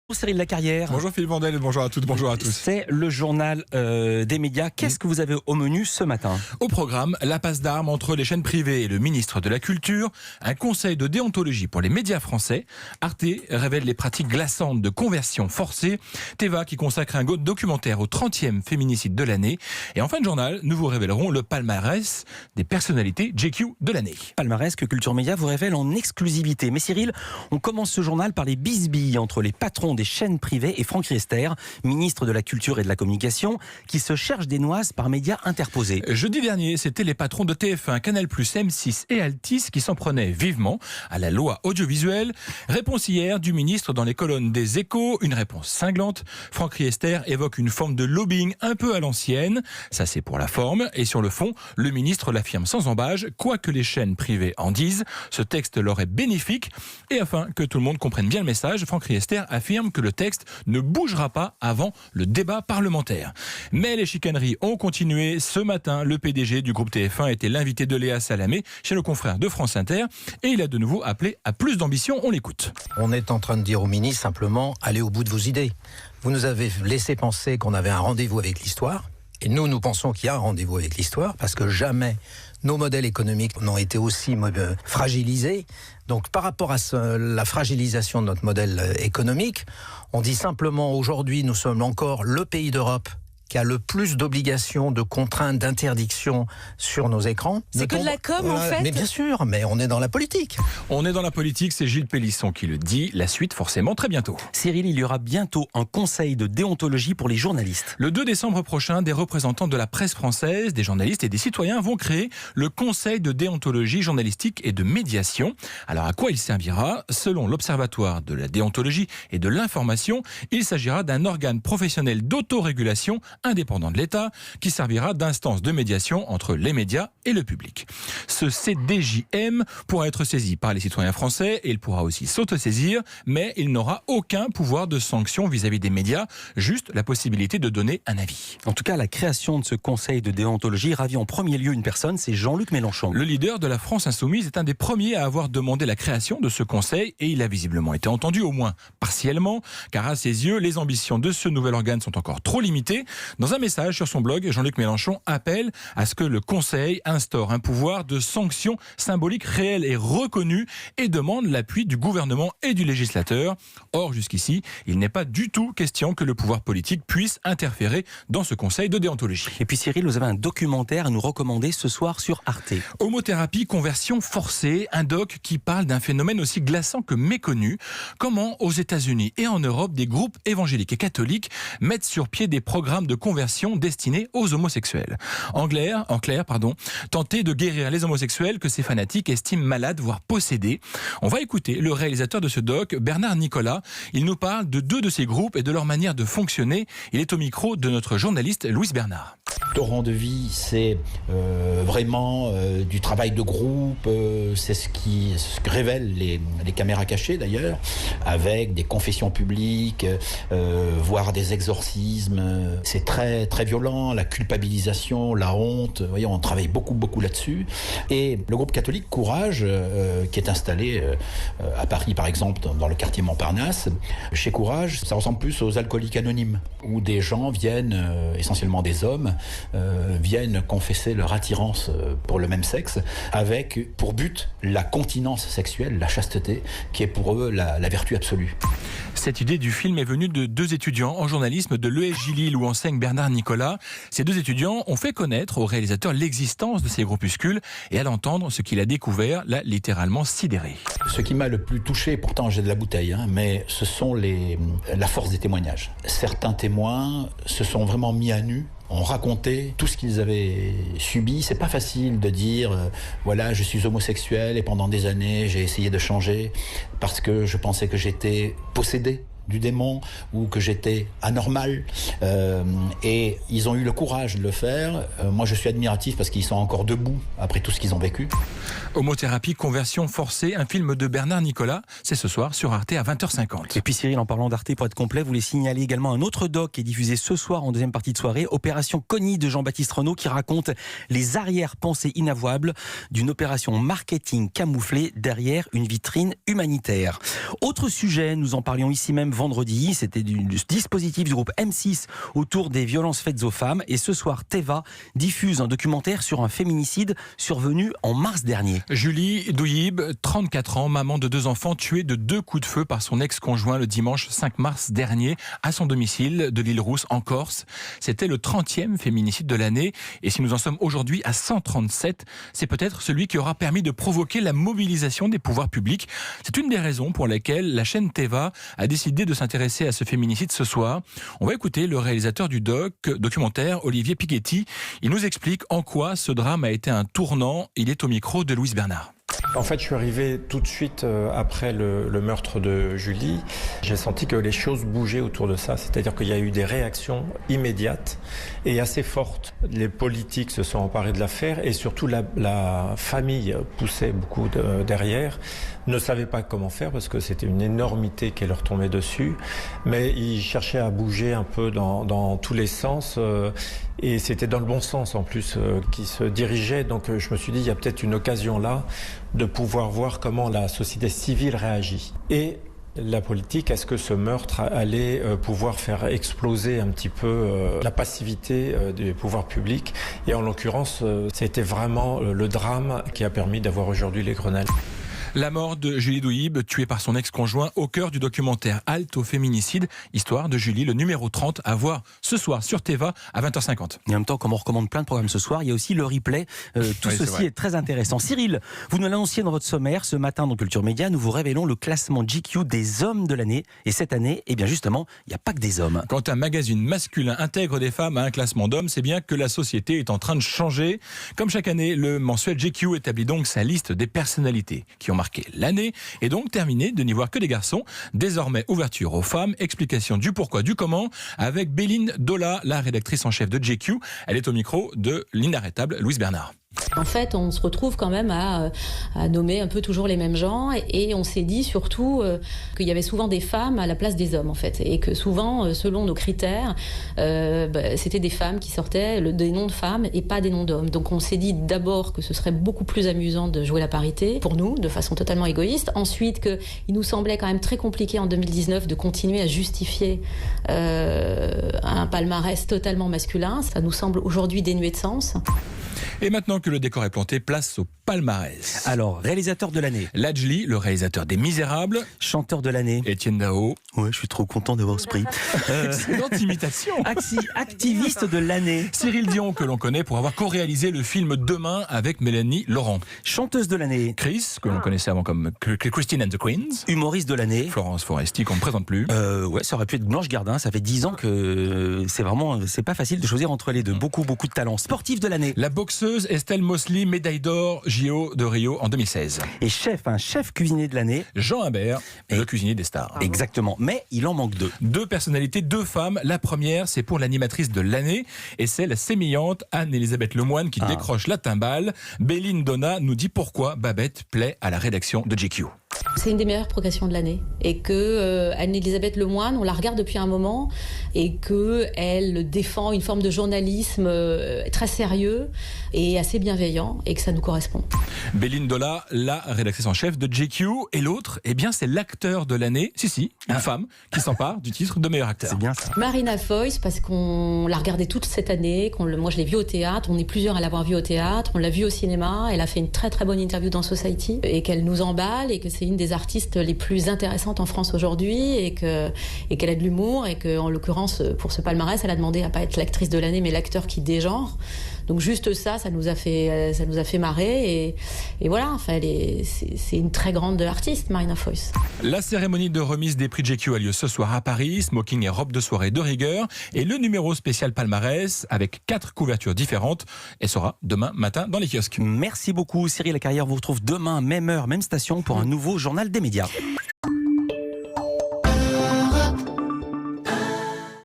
Bonjour Cyril Lacarrière. Bonjour Philippe Vandel et bonjour à toutes, bonjour à tous. C'est le journal des médias. Qu'est-ce que vous avez au menu ce matin ? Au programme, la passe d'armes entre les chaînes privées et le ministre de la Culture, un conseil de déontologie pour les médias français, Arte révèle les pratiques glaçantes de conversion forcée, Teva qui consacre un documentaire au 30e féminicide de l'année, et en fin de journal, nous vous révélerons le palmarès des personnalités GQ de l'année. Palmarès que Culture Média vous révèle en exclusivité. Mais Cyril, on commence ce journal par les bisbilles entre les patrons des chaînes privées et Franck Riester, ministre de la Culture et de la Communication, qui se cherche des noises par médias interposés. Jeudi dernier, c'était les patrons de TF1, Canal+, M6 et Altice qui s'en prenaient vivement à la loi audiovisuelle. Réponse hier du ministre dans les colonnes des Échos, une réponse cinglante. Franck Riester évoque une forme de lobbying un peu à l'ancienne. Ça, c'est pour la forme. Et sur le fond, le ministre l'affirme sans embâge, quoi que les chaînes privées en disent, ce texte leur est bénéfique. Et afin que tout le monde comprenne bien le message, Franck Riester affirme que le texte ne bougera pas avant le débat parlementaire. Mais les chicaneries ont continué. Ce matin, le PDG du groupe TF1 était l'invité de Léa Salamé chez nos confrères de France Inter et il a de nouveau appelé à plus d'ambition. On l'écoute. On est en train de dire au ministre simplement, allez au bout de vos idées. Vous nous avez laissé penser qu'on avait un rendez-vous avec l'histoire. Et nous pensons qu'il y a un rendez-vous avec l'histoire parce que jamais nos modèles économiques n'ont été aussi fragilisés. Donc par rapport à la fragilisation de notre modèle économique, on dit simplement aujourd'hui nous sommes encore le pays d'Europe qui a le plus d'obligations, de contraintes, d'interdictions sur nos écrans. C'est que de la com en fait. Mais bien sûr, mais on est dans la politique. On est dans la politique, c'est Gilles Pélisson qui le dit. La suite forcément très bientôt. Cyril, il y aura bientôt un conseil de déontologie pour les journalistes. Le 2 décembre prochain, des représentants de la presse française, des journalistes et des citoyens vont créer le conseil de déontologie journalistique et de médiation. Alors à quoi il servira ? Selon l'Observatoire de la déontologie et de l'information, il s'agira d'un organe professionnel d'autorégulation indépendant de l'État, qui servira d'instance de médiation entre les médias et le public. Ce CDJM pourra être saisi par les citoyens français et il pourra aussi s'autosaisir, mais il n'aura aucun pouvoir de sanction vis-à-vis des médias, juste la possibilité de donner un avis. En tout cas, la création de ce conseil de déontologie ravit en premier lieu une personne, c'est Jean-Luc Mélenchon. Le leader de la France Insoumise est un des premiers à avoir demandé la création de ce conseil et il a visiblement été entendu, au moins partiellement, car à ses yeux, les ambitions de ce nouvel organe sont encore trop limitées. Dans un message sur son blog, Jean-Luc Mélenchon appelle à ce que le Conseil instaure un pouvoir de sanction symbolique réel et reconnu et demande l'appui du gouvernement et du législateur. Or, jusqu'ici, il n'est pas du tout question que le pouvoir politique puisse interférer dans ce Conseil de déontologie. Et puis Cyril, vous avez un documentaire à nous recommander ce soir sur Arte. Homothérapie, conversion forcée, un doc qui parle d'un phénomène aussi glaçant que méconnu. Comment, aux États-Unis et en Europe, des groupes évangéliques et catholiques mettent sur pied des programmes de conversion destinée aux homosexuels. En clair, tenter de guérir les homosexuels que ces fanatiques estiment malades, voire possédés. On va écouter le réalisateur de ce doc, Bernard Nicolas. Il nous parle de deux de ces groupes et de leur manière de fonctionner. Il est au micro de notre journaliste Louis Bernard. Torrent de vie, c'est vraiment du travail de groupe, c'est ce que révèlent les caméras cachées d'ailleurs, avec des confessions publiques, voire des exorcismes. C'est très, très violent, la culpabilisation, la honte, vous voyez, on travaille beaucoup là-dessus. Et le groupe catholique Courage, qui est installé à Paris par exemple, dans le quartier Montparnasse, chez Courage, ça ressemble plus aux alcooliques anonymes, où des gens viennent, essentiellement des hommes, viennent confesser leur attirance pour le même sexe, avec pour but la continence sexuelle, la chasteté, qui est pour eux la vertu absolue. Cette idée du film est venue de deux étudiants en journalisme de l'ESJ Lille où enseigne Bernard Nicolas. Ces deux étudiants ont fait connaître au réalisateur l'existence de ces groupuscules et à l'entendre, ce qu'il a découvert l'a littéralement sidéré. Ce qui m'a le plus touché, pourtant j'ai de la bouteille, mais ce sont la force des témoignages. Certains témoins se sont vraiment mis à nu, ont raconté tout ce qu'ils avaient subi. C'est pas facile de dire voilà, je suis homosexuel et pendant des années j'ai essayé de changer parce que je pensais que j'étais possédé du démon ou que j'étais anormal et ils ont eu le courage de le faire. Moi je suis admiratif parce qu'ils sont encore debout après tout ce qu'ils ont vécu. Homothérapie, conversion forcée, un film de Bernard Nicolas, c'est ce soir sur Arte à 20h50. Et puis Cyril, en parlant d'Arte, pour être complet, vous voulez signaler également un autre doc qui est diffusé ce soir en deuxième partie de soirée, Opération Cogny de Jean-Baptiste Renaud, qui raconte les arrière-pensées inavouables d'une opération marketing camouflée derrière une vitrine humanitaire. Autre sujet, nous en parlions ici même vendredi. C'était du dispositif du groupe M6 autour des violences faites aux femmes. Et ce soir, Téva diffuse un documentaire sur un féminicide survenu en mars dernier. Julie Douillib, 34 ans, maman de 2 enfants, tuée de 2 coups de feu par son ex-conjoint le dimanche 5 mars dernier à son domicile de l'île Rousse en Corse. C'était le 30e féminicide de l'année. Et si nous en sommes aujourd'hui à 137, c'est peut-être celui qui aura permis de provoquer la mobilisation des pouvoirs publics. C'est une des raisons pour lesquelles la chaîne Téva a décidé de s'intéresser à ce féminicide ce soir. On va écouter le réalisateur du documentaire, Olivier Pighetti. Il nous explique en quoi ce drame a été un tournant. Il est au micro de Louise Bernard. En fait, je suis arrivé tout de suite après le meurtre de Julie. J'ai senti que les choses bougeaient autour de ça. C'est-à-dire qu'il y a eu des réactions immédiates et assez fortes. Les politiques se sont emparés de l'affaire et surtout la famille poussait beaucoup derrière. Ne savait pas comment faire parce que c'était une énormité qui leur tombait dessus. Mais ils cherchaient à bouger un peu dans tous les sens. Et c'était dans le bon sens en plus qui se dirigeait. Donc je me suis dit, il y a peut-être une occasion là de pouvoir voir comment la société civile réagit. Et la politique, est-ce que ce meurtre allait pouvoir faire exploser un petit peu la passivité des pouvoirs publics? Et en l'occurrence, ça a été vraiment le drame qui a permis d'avoir aujourd'hui les Grenelles. La mort de Julie Douillib, tuée par son ex-conjoint, au cœur du documentaire Halte au féminicide, histoire de Julie, le numéro 30, à voir ce soir sur Téva à 20h50. Et en même temps, comme on recommande plein de programmes ce soir, il y a aussi le replay. Tout ceci est très intéressant. Cyril, vous nous l'annonciez dans votre sommaire. Ce matin, dans Culture Média, nous vous révélons le classement GQ des hommes de l'année. Et cette année, eh bien justement, il n'y a pas que des hommes. Quand un magazine masculin intègre des femmes à un classement d'hommes, c'est bien que la société est en train de changer. Comme chaque année, le mensuel GQ établit donc sa liste des personnalités qui ont marqué l'année et donc terminé de n'y voir que des garçons. Désormais, ouverture aux femmes, explication du pourquoi, du comment, avec Béline Dola, la rédactrice en chef de GQ. Elle est au micro de l'inarrêtable Louise Bernard. En fait, on se retrouve quand même à nommer un peu toujours les mêmes gens et on s'est dit surtout qu'il y avait souvent des femmes à la place des hommes en fait et que souvent, selon nos critères, c'était des femmes qui sortaient des noms de femmes et pas des noms d'hommes. Donc on s'est dit d'abord que ce serait beaucoup plus amusant de jouer la parité pour nous, de façon totalement égoïste. Ensuite, qu'il nous semblait quand même très compliqué en 2019 de continuer à justifier un palmarès totalement masculin. Ça nous semble aujourd'hui dénué de sens. Et maintenant que le décor est planté, place au palmarès. Alors, réalisateur de l'année. Ladjli, le réalisateur des Misérables. Chanteur de l'année. Étienne Dao. Ouais, je suis trop content d'avoir ce prix. Excellente imitation. Activiste de l'année. Cyril Dion, que l'on connaît pour avoir co-réalisé le film Demain avec Mélanie Laurent. Chanteuse de l'année. Chris, que l'on connaissait avant comme Christine and the Queens. Humoriste de l'année. Florence Foresti, qu'on ne présente plus. Ouais, ça aurait pu être Blanche Gardin. Ça fait 10 ans que c'est pas facile de choisir entre les deux. Beaucoup de talent. Sportif de l'année. La boxeuse Estelle Mosley, médaille d'or JO de Rio en 2016. Et un chef cuisinier de l'année. Jean Humbert, le cuisinier des stars. Exactement. Mais il en manque 2. 2 personnalités, 2 femmes. La première, c'est pour l'animatrice de l'année. Et c'est la sémillante Anne-Elisabeth Lemoine qui décroche la timbale. Béline Donna nous dit pourquoi Babette plaît à la rédaction de GQ. C'est une des meilleures progressions de l'année et que Anne-Elisabeth Lemoine, on la regarde depuis un moment et qu'elle défend une forme de journalisme très sérieux et assez bienveillant et que ça nous correspond. Béline Dola, la rédactrice en chef de GQ, et l'autre, eh bien c'est l'acteur de l'année, une femme qui s'empare du titre de meilleur acteur. C'est bien ça. Marina Foïs, parce qu'on l'a regardée toute cette année, moi je l'ai vue au théâtre, on est plusieurs à l'avoir vue au théâtre, on l'a vue au cinéma, elle a fait une très très bonne interview dans Society et qu'elle nous emballe et que c'est une des artistes les plus intéressantes en France aujourd'hui et qu'elle a de l'humour et qu'en l'occurrence pour ce palmarès elle a demandé à pas être l'actrice de l'année mais l'acteur qui dégenre. Donc juste ça nous a fait marrer et voilà, enfin c'est une très grande artiste, Marina Foïs. La cérémonie de remise des prix GQ a lieu ce soir à Paris, smoking et robe de soirée de rigueur, et le numéro spécial palmarès avec 4 couvertures différentes et sera demain matin dans les kiosques. Merci beaucoup Cyril Lacarrière, vous retrouve demain même heure, même station pour un nouveau journal des médias.